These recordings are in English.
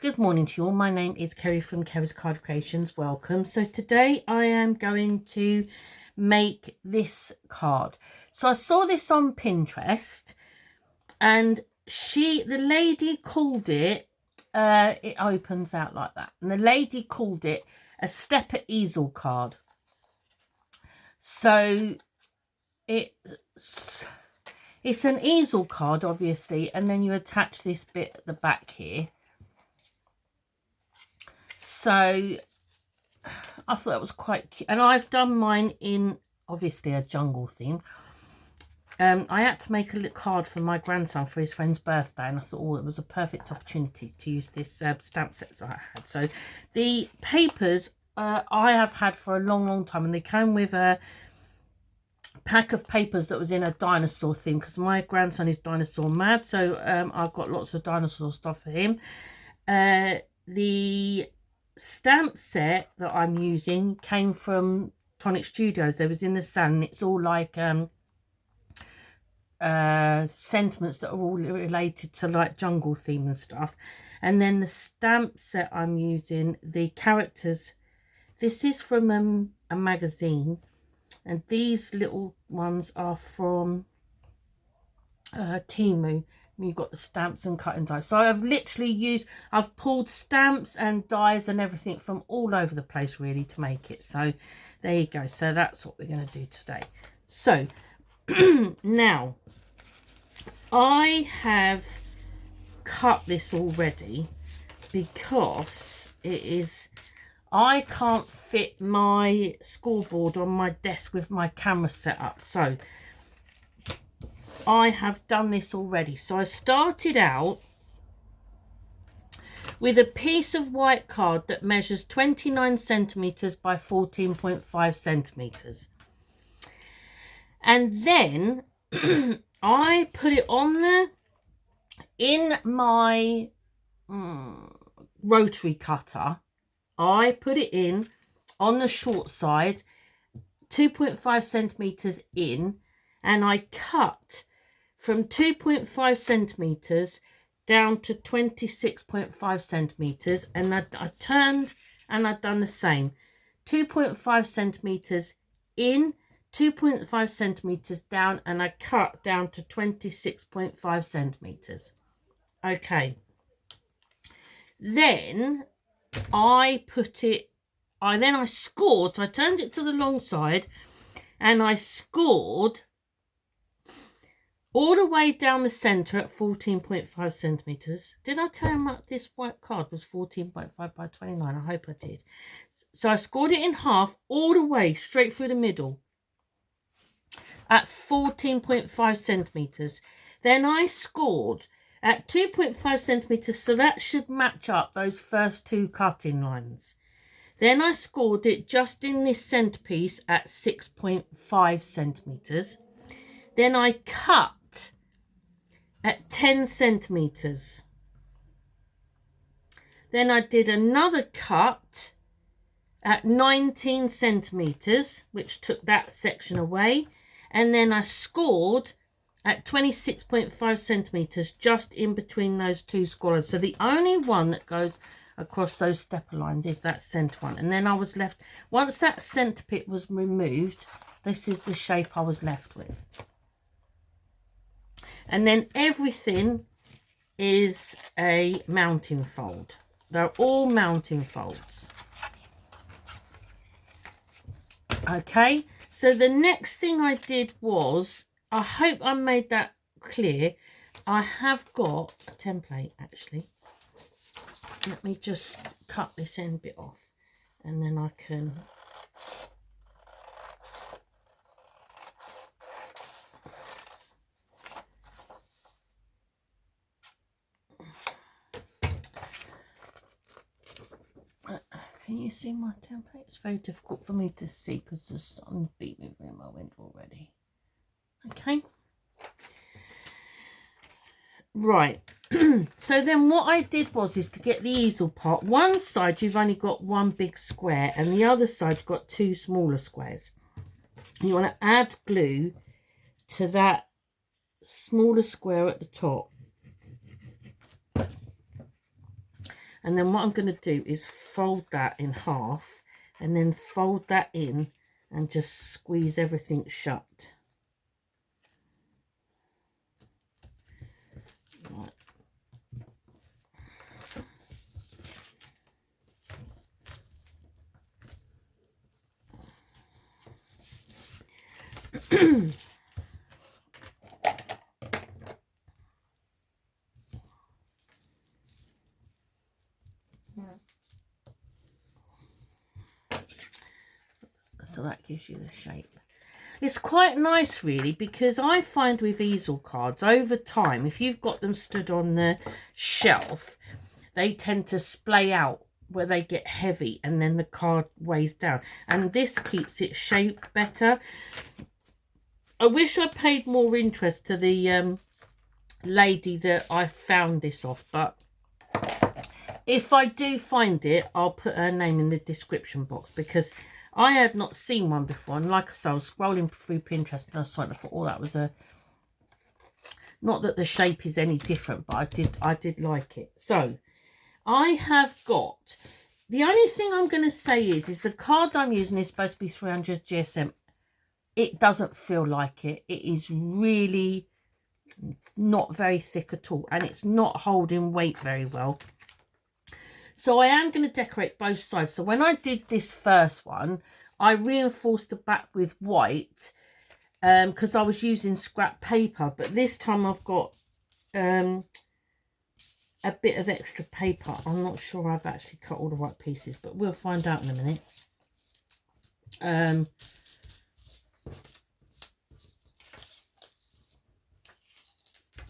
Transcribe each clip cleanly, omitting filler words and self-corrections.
Good morning to you all. My name is Kerry from Kerry's Card Creations. Welcome. So today I am going to make this card. So I saw this on Pinterest and the lady called it, it opens out like that. And the lady called it a stepper easel card. So it's an easel card, obviously, and then you attach this bit at the back here. So I thought that was quite cute. And I've done mine in, obviously, a jungle theme. I had to make a little card for my grandson for his friend's birthday. And I thought, oh, it was a perfect opportunity to use this stamp set that I had. So the papers I have had for a long, long time. And they came with a pack of papers that was in a dinosaur theme. Because my grandson is dinosaur mad. So I've got lots of dinosaur stuff for him. The stamp set that I'm using came from Tonic Studios. They was in the sun, and it's all like sentiments that are all related to like jungle theme and stuff. And then the stamp set I'm using, the characters, this is from a magazine, and these little ones are from Timu. You've got the stamps and cutting dies. So I've pulled stamps and dies and everything from all over the place really to make it. So there you go. So that's what we're going to do today. So now I have cut this already because I can't fit my scoreboard on my desk with my camera set up. So I have done this already. So I started out with a piece of white card that measures 29 centimeters by 14.5 centimeters. And then I put it on in my rotary cutter. I put it in on the short side, 2.5 centimeters in, and I cut from 2.5 centimeters down to 26.5 centimeters, and I turned and I've done the same. 2.5 centimeters in, 2.5 centimeters down, and I cut down to 26.5 centimeters. Okay. Then I scored. I turned it to the long side and I scored all the way down the centre at 14.5 centimetres. Did I tell him that this white card was 14.5 by 29? I hope I did. So I scored it in half all the way straight through the middle at 14.5 centimetres. Then I scored at 2.5 centimetres, so that should match up those first two cutting lines. Then I scored it just in this centrepiece at 6.5 centimetres. Then I cut at 10 centimeters. Then I did another cut at 19 centimeters, which took that section away. And then I scored at 26.5 centimeters just in between those two squares. So the only one that goes across those stepper lines is that center one. And then I was left, once that center bit was removed, this is the shape I was left with. And then everything is a mounting fold. They're all mounting folds. Okay, so the next thing I did was, I hope I made that clear. I have got a template actually. Let me just cut this end bit off and then I can... Can you see my template? It's very difficult for me to see because the sun beat me through my window already. Okay. Right. So then what I did is to get the easel part. One side you've only got one big square and the other side you've got two smaller squares. You want to add glue to that smaller square at the top. And then what I'm going to do is fold that in half and then fold that in and just squeeze everything shut. Right. So that gives you the shape. It's quite nice really, because I find with easel cards over time, if you've got them stood on the shelf, they tend to splay out where they get heavy and then the card weighs down, and this keeps its shape better. I wish I paid more interest to the lady that I found this off, but if I do find it, I'll put her name in the description box, because I had not seen one before, and like I said, I was scrolling through Pinterest and I saw it and I thought, oh, that was a, not that the shape is any different, but I did like it. So I have got, the only thing I'm going to say is the card I'm using is supposed to be 300 GSM. It doesn't feel like it. It is really not very thick at all, and it's not holding weight very well. So I am going to decorate both sides. So when I did this first one, I reinforced the back with white because I was using scrap paper. But this time I've got a bit of extra paper. I'm not sure I've actually cut all the right pieces, but we'll find out in a minute.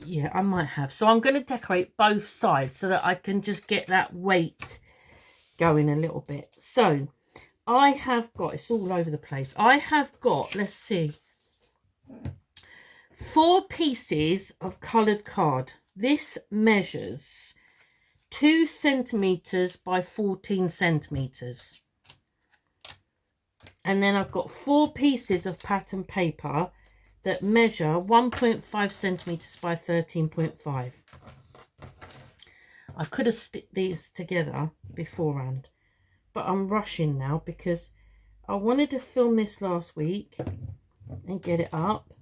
Yeah, I might have. So I'm going to decorate both sides so that I can just get that weight going a little bit. So I have got, it's all over the place. I have got, let's see, 4 pieces of coloured card. This measures 2 centimetres by 14 centimetres. And then I've got 4 pieces of pattern paper that measure 1.5 centimetres by 13.5. I could have sticked these together beforehand, but I'm rushing now because I wanted to film this last week and get it up,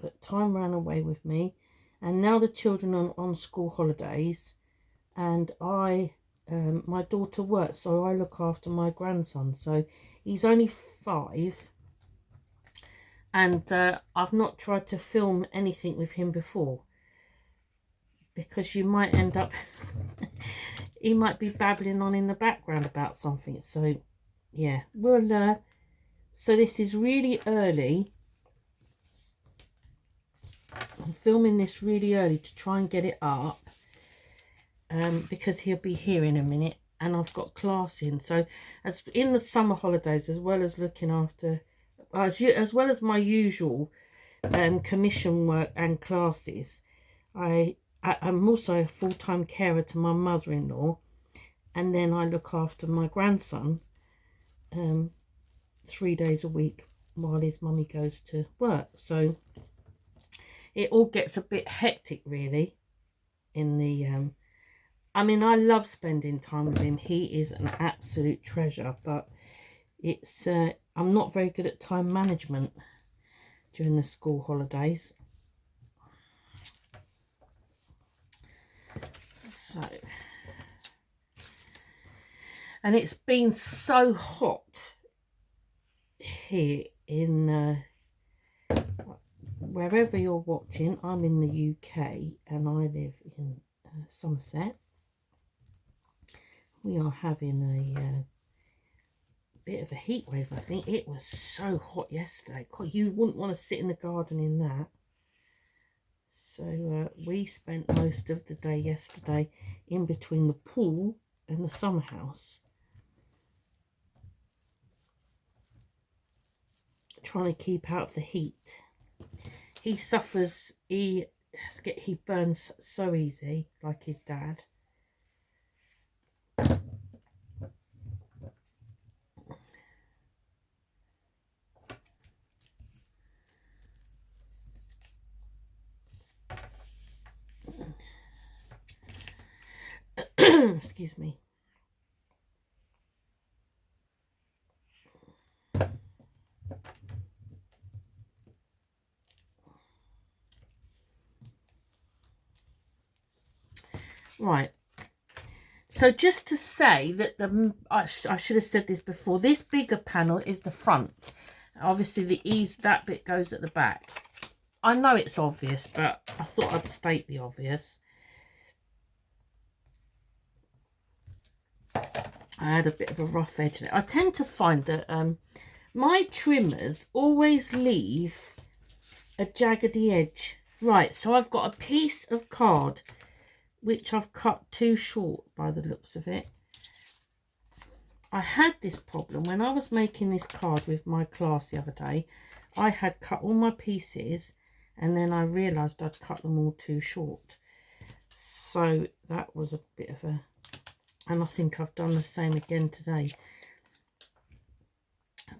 but time ran away with me, and now the children are on school holidays, and my daughter works, so I look after my grandson. So he's only 5. And I've not tried to film anything with him before, because you might end up, he might be babbling on in the background about something. So, yeah, we'll, so this is really early. I'm filming this really early to try and get it up, because he'll be here in a minute, and I've got class in. So, as in the summer holidays, as well as looking after, as well as my usual commission work and classes, I'm also a full-time carer to my mother-in-law, and then I look after my grandson 3 days a week while his mummy goes to work. So it all gets a bit hectic really in the I mean, I love spending time with him. He is an absolute treasure, but it's I'm not very good at time management during the school holidays. So, and it's been so hot here in wherever you're watching. I'm in the UK and I live in Somerset. We are having a bit of a heat wave, I think. It was so hot yesterday. God, you wouldn't want to sit in the garden in that. So we spent most of the day yesterday in between the pool and the summer house, trying to keep out of the heat. He suffers, he burns so easy, like his dad. Excuse me. Right. So just to say that I should have said this before. This bigger panel is the front. Obviously, that bit goes at the back. I know it's obvious, but I thought I'd state the obvious. I had a bit of a rough edge there. I tend to find that my trimmers always leave a jaggedy edge. Right, so I've got a piece of card which I've cut too short by the looks of it. I had this problem when I was making this card with my class the other day. I had cut all my pieces and then I realised I'd cut them all too short. So that was a bit of a... And I think I've done the same again today.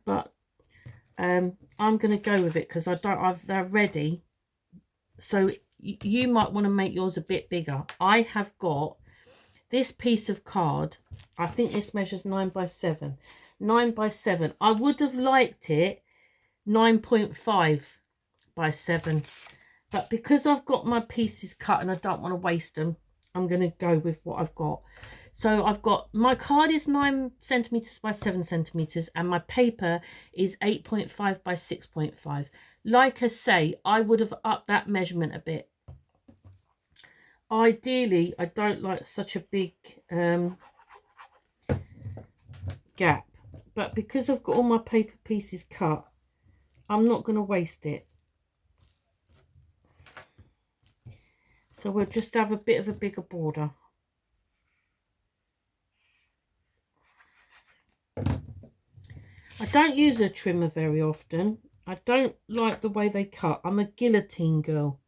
But I'm going to go with it because they're ready. So you might want to make yours a bit bigger. I have got this piece of card. I think this measures 9 by 7. 9 by 7. I would have liked it 9.5 by 7. But because I've got my pieces cut and I don't want to waste them, I'm going to go with what I've got. So I've got, my card is 9 centimetres by 7 centimetres and my paper is 8.5 by 6.5. Like I say, I would have upped that measurement a bit. Ideally, I don't like such a big gap. But because I've got all my paper pieces cut, I'm not going to waste it. So we'll just have a bit of a bigger border. I don't use a trimmer very often. I don't like the way they cut. I'm a guillotine girl.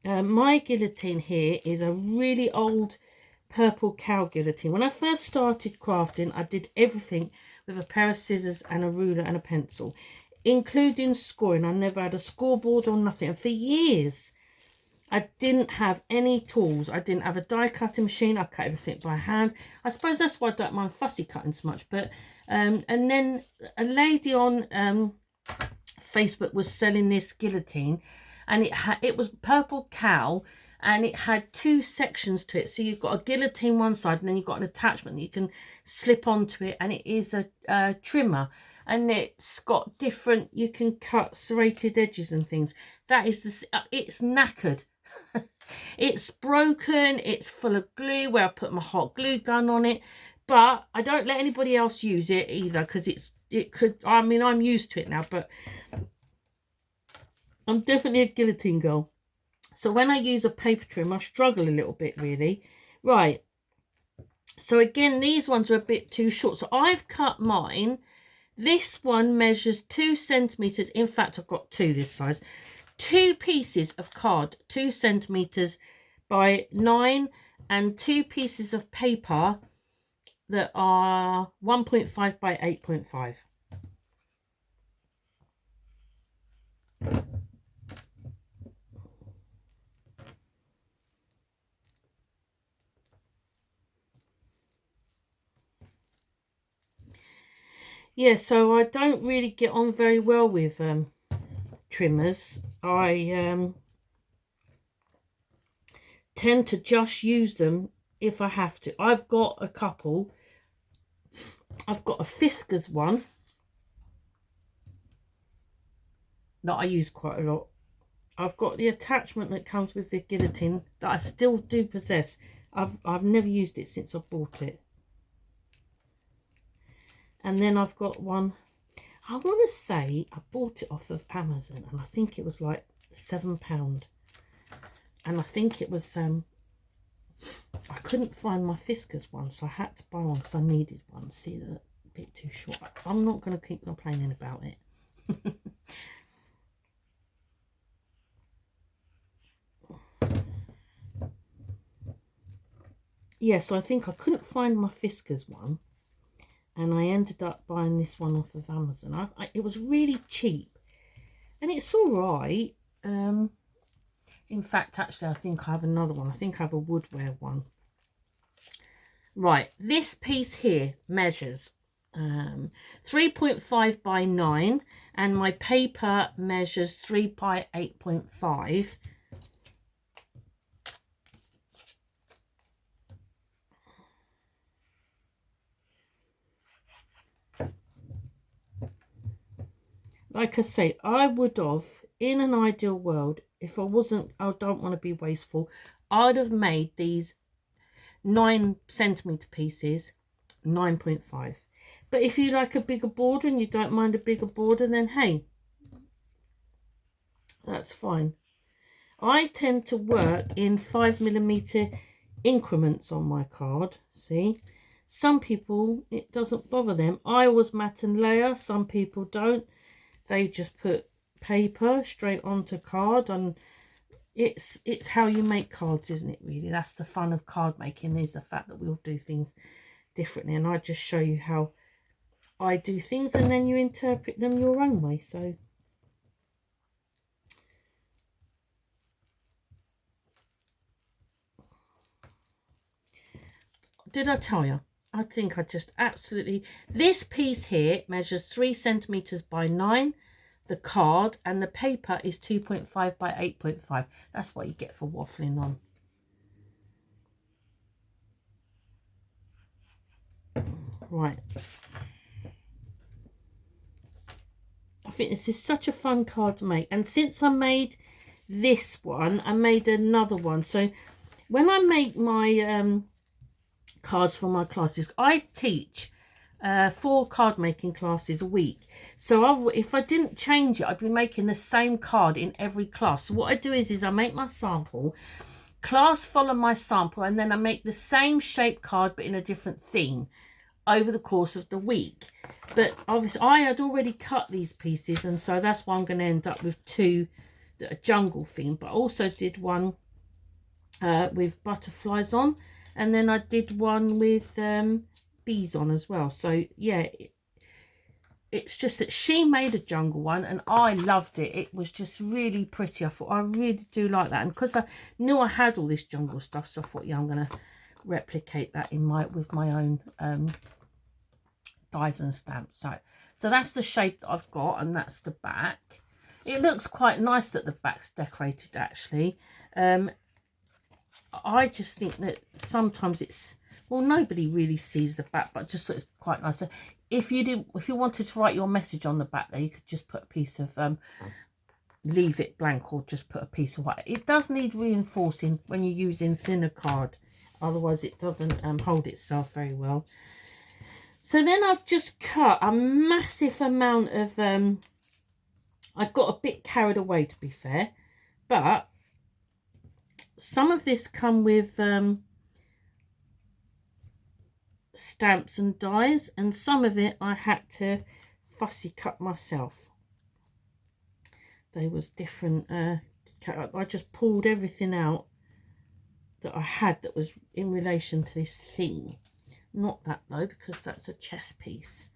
My guillotine here is a really old purple cow guillotine. When I first started crafting, I did everything with a pair of scissors and a ruler and a pencil, including scoring. I never had a scoreboard or nothing. And for years, I didn't have any tools. I didn't have a die cutting machine. I cut everything by hand. I suppose that's why I don't mind fussy cutting so much. But and then a lady on Facebook was selling this guillotine, and it was purple cow, and it had 2 sections to it. So you've got a guillotine one side, and then you've got an attachment that you can slip onto it, and it is a trimmer, and it's got different. You can cut serrated edges and things. That is it's knackered. It's broken. It's full of glue where I put my hot glue gun on it, but I don't let anybody else use it either because I mean, I'm used to it now, but I'm definitely a guillotine girl. So when I use a paper trim, I struggle a little bit, really. Right. So again, these ones are a bit too short. So I've cut mine. This one measures 2 centimetres. In fact, I've got 2 this size. 2 pieces of card, 2 centimetres by 9, and 2 pieces of paper that are 1.5 by 8.5. Yeah, so I don't really get on very well with trimmers. I tend to just use them if I have to. I've got a couple. I've got a Fiskars one that I use quite a lot. I've got the attachment that comes with the guillotine that I still do possess. I've never used it since I bought it. And then I've got one, I want to say I bought it off of Amazon, and I think it was like £7. And I think it was, I couldn't find my Fiskars one, so I had to buy one because I needed one. See, they're a bit too short. I'm not going to keep complaining about it. Yeah, so I think I couldn't find my Fiskars one, and I ended up buying this one off of Amazon. It was really cheap, and it's all right. In fact, actually, I think I have another one. I think I have a woodware one. Right, this piece here measures 3.5 by 9, and my paper measures 3 by 8.5. Like I say, I would have, in an ideal world, if I don't want to be wasteful, I'd have made these 9cm pieces 9.5. But if you like a bigger border and you don't mind a bigger border, then hey, that's fine. I tend to work in 5mm increments on my card. See, some people, it doesn't bother them. I always mat and layer. Some people don't. They just put paper straight onto card, and it's how you make cards, isn't it, really? That's the fun of card making, is the fact that we all do things differently, and I just show you how I do things, and then you interpret them your own way. So did I tell you? I think I just absolutely... This piece here measures 3cm by 9, the card, and the paper is 2.5 by 8.5. That's what you get for waffling on. Right. I think this is such a fun card to make. And since I made this one, I made another one. So when I make my cards for my classes, I teach 4 card making classes a week. So if I didn't change it, I'd be making the same card in every class. So what I do is I make my sample, class follow my sample, and then I make the same shape card but in a different theme over the course of the week. But obviously I had already cut these pieces, and so that's why I'm going to end up with 2 that are jungle themed. But I also did one with butterflies on, and then I did one with bees on as well. So yeah, it's just that she made a jungle one and I loved it. It was just really pretty. I thought I really do like that, and because I knew I had all this jungle stuff, so I thought, yeah, I'm going to replicate that with my own dies and stamps. So that's the shape that I've got, and that's the back. It looks quite nice that the back's decorated, actually. I just think that sometimes it's, well, nobody really sees the back, but just thought it's quite nice. So if you wanted to write your message on the back there, you could just put a piece of leave it blank, or just put a piece of white. It does need reinforcing when you're using thinner card, otherwise it doesn't hold itself very well. So then I've just cut a massive amount of I've got a bit carried away, to be fair, but some of this come with stamps and dies, and some of it I had to fussy cut myself. They was different. I just pulled everything out that I had that was in relation to this theme. Not that though, because that's a chest piece.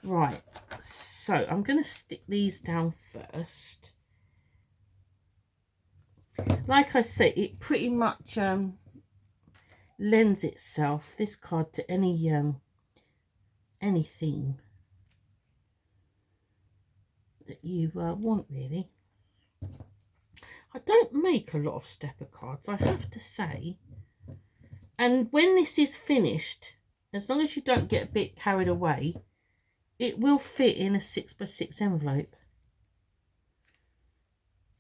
Right, so I'm going to stick these down first. Like I say, it pretty much lends itself, this card, to any theme that you want, really. I don't make a lot of stepper cards, I have to say. And when this is finished, as long as you don't get a bit carried away, it will fit in a 6x6 envelope.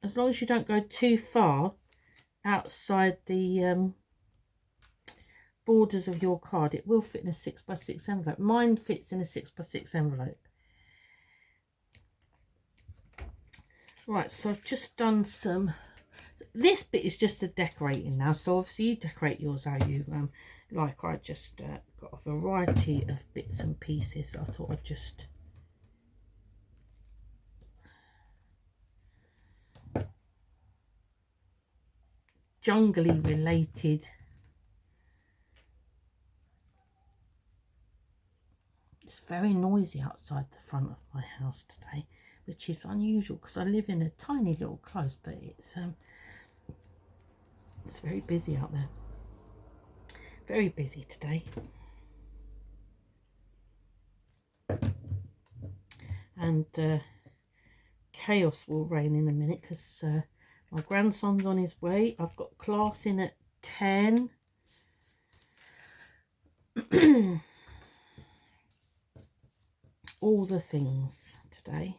As long as you don't go too far outside the borders of your card, it will fit in a 6x6 envelope. Mine fits in a 6x6 envelope. Right, so I've just done some... This bit is just the decorating now, so obviously you decorate yours how you like. I just got a variety of bits and pieces. I thought I'd just jungly related. It's very noisy outside the front of my house today, which is unusual because I live in a tiny little close, but it's very busy out there. Very busy today. And chaos will reign in a minute because my grandson's on his way. I've got class in at 10. All the things today.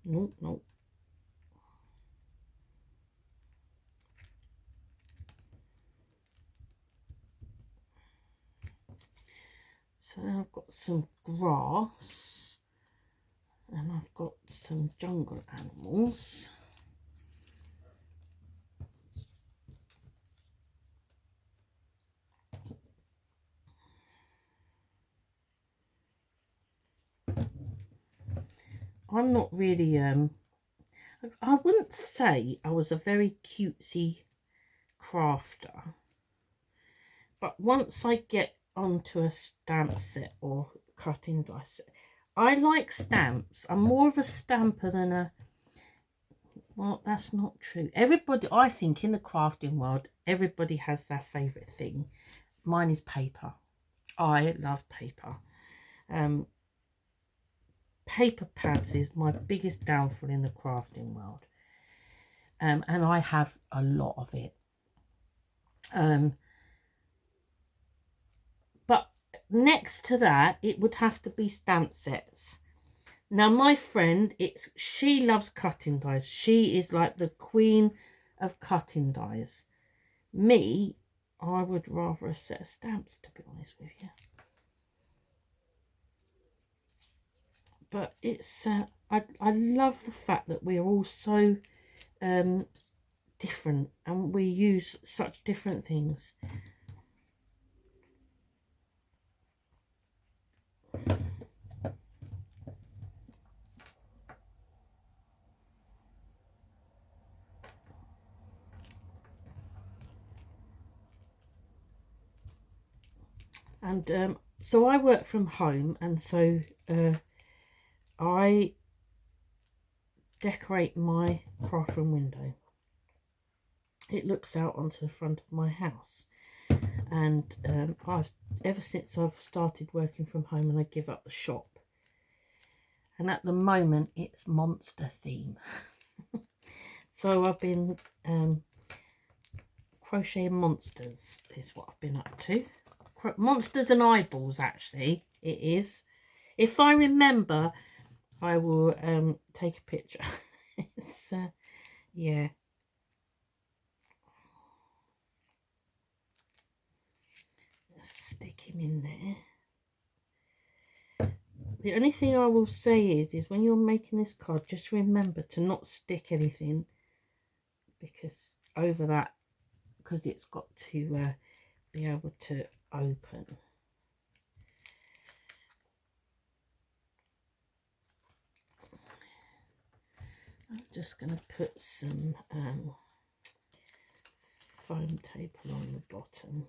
Nope. So I've got some grass and I've got some jungle animals. I'm not really, I wouldn't say I was a very cutesy crafter, but once I get onto a stamp set or cutting die set, I like stamps. I'm more of a stamper than a, well, that's not true. Everybody, I think in the crafting world, everybody has their favourite thing. Mine is paper. I love paper. Paper pads is my biggest downfall in the crafting world. And I have a lot of it. But next to that, it would have to be stamp sets. Now, my friend, she loves cutting dies. She is like the queen of cutting dies. Me, I would rather a set of stamps, to be honest with you. But it's, I love the fact that we're all so different and we use such different things. And so I work from home, and so I decorate my craft room window. It looks out onto the front of my house, and ever since I've started working from home and I give up the shop, and at the moment it's monster theme. So I've been crocheting monsters is what I've been up to. Monsters and eyeballs, actually, it is. If I remember, I will take a picture. It's, yeah. Stick him in there. The only thing I will say is when you're making this card, just remember to not stick anything because it's got to be able to open. I'm just going to put some foam tape along the bottom.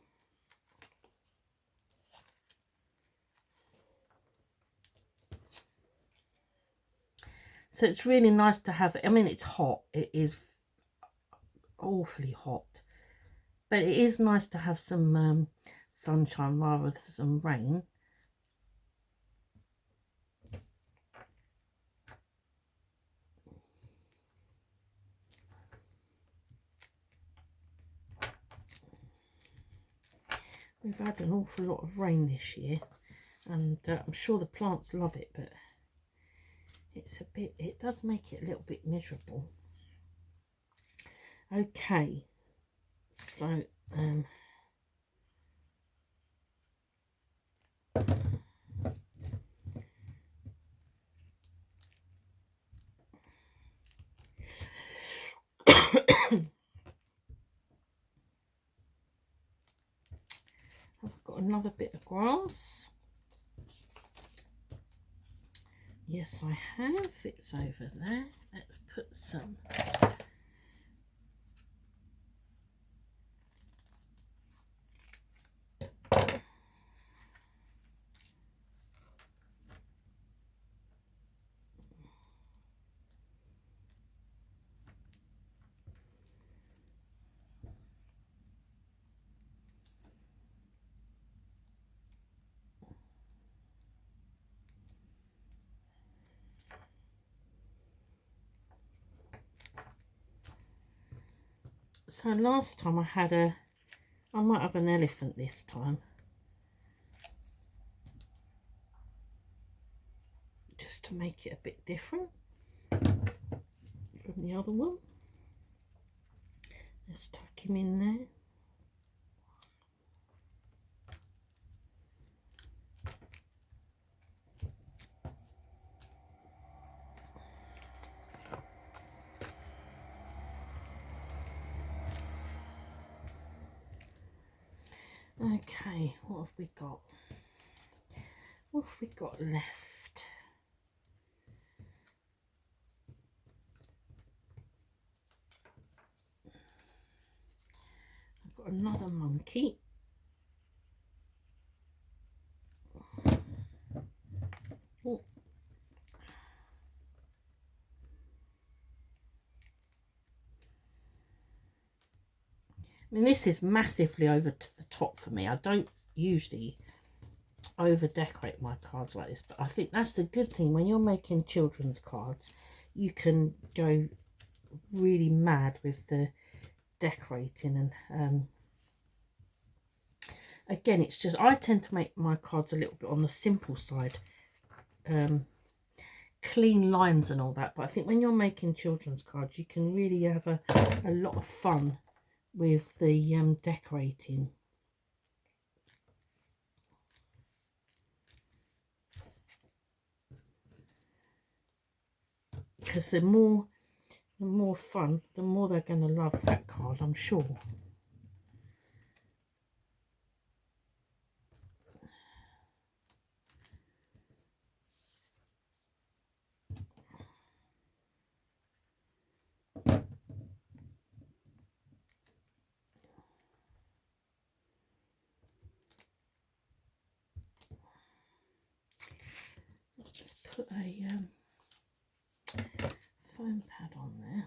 So it's really nice to have, I mean, it's hot. It is awfully hot. But it is nice to have some sunshine rather than some rain. We've had an awful lot of rain this year, and I'm sure the plants love it, but it does make it a little bit miserable. Okay, so I've got another bit of grass. Yes, I have. It's over there. Let's put some. So last time I might have an elephant this time. Just to make it a bit different from the other one. Let's tuck him in there. Okay, what have we got? What have we got left? I've got another monkey. Oh. I mean, this is massively over to the top for me. I don't usually over decorate my cards like this, but I think that's the good thing when you're making children's cards. You can go really mad with the decorating, and again, it's just I tend to make my cards a little bit on the simple side, clean lines and all that, but I think when you're making children's cards you can really have a lot of fun with the decorating. Because the more fun, the more they're going to love that card, I'm sure. Let's put a foam pad on there.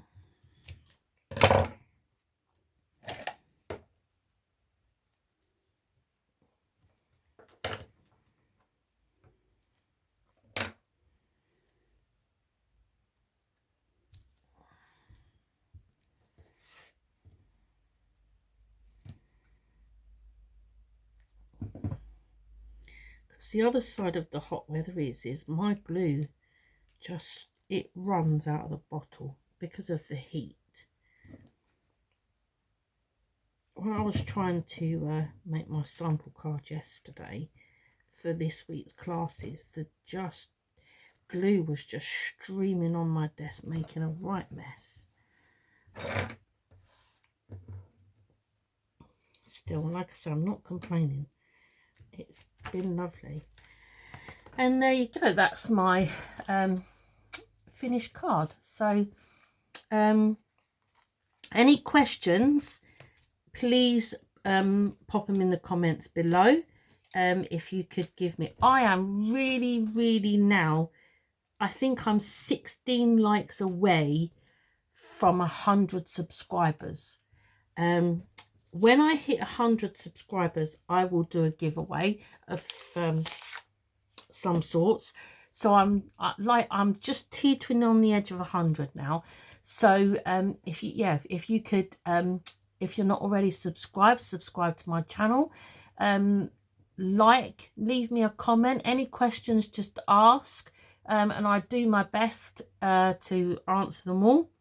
Because the other side of the hot weather is my glue just, it runs out of the bottle because of the heat. When I was trying to make my sample card yesterday for this week's classes, the glue was just streaming on my desk, making a right mess. Still, like I said, I'm not complaining. It's been lovely. And there you go, that's my finished card. So any questions, please pop them in the comments below. If you could give me, I am really now, I think I'm 16 likes away from 100 subscribers. When I hit 100 subscribers, I will do a giveaway of some sorts. So I'm just teetering on the edge of 100 now. So if you could, if you're not already subscribed, subscribe to my channel. Leave me a comment. Any questions, just ask, and I do my best to answer them all.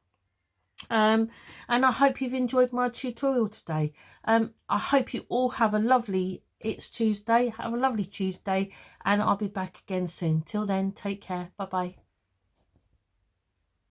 And I hope you've enjoyed my tutorial today. I hope you all have a lovely, it's Tuesday, have a lovely Tuesday, and I'll be back again soon. Till then, take care. Bye bye.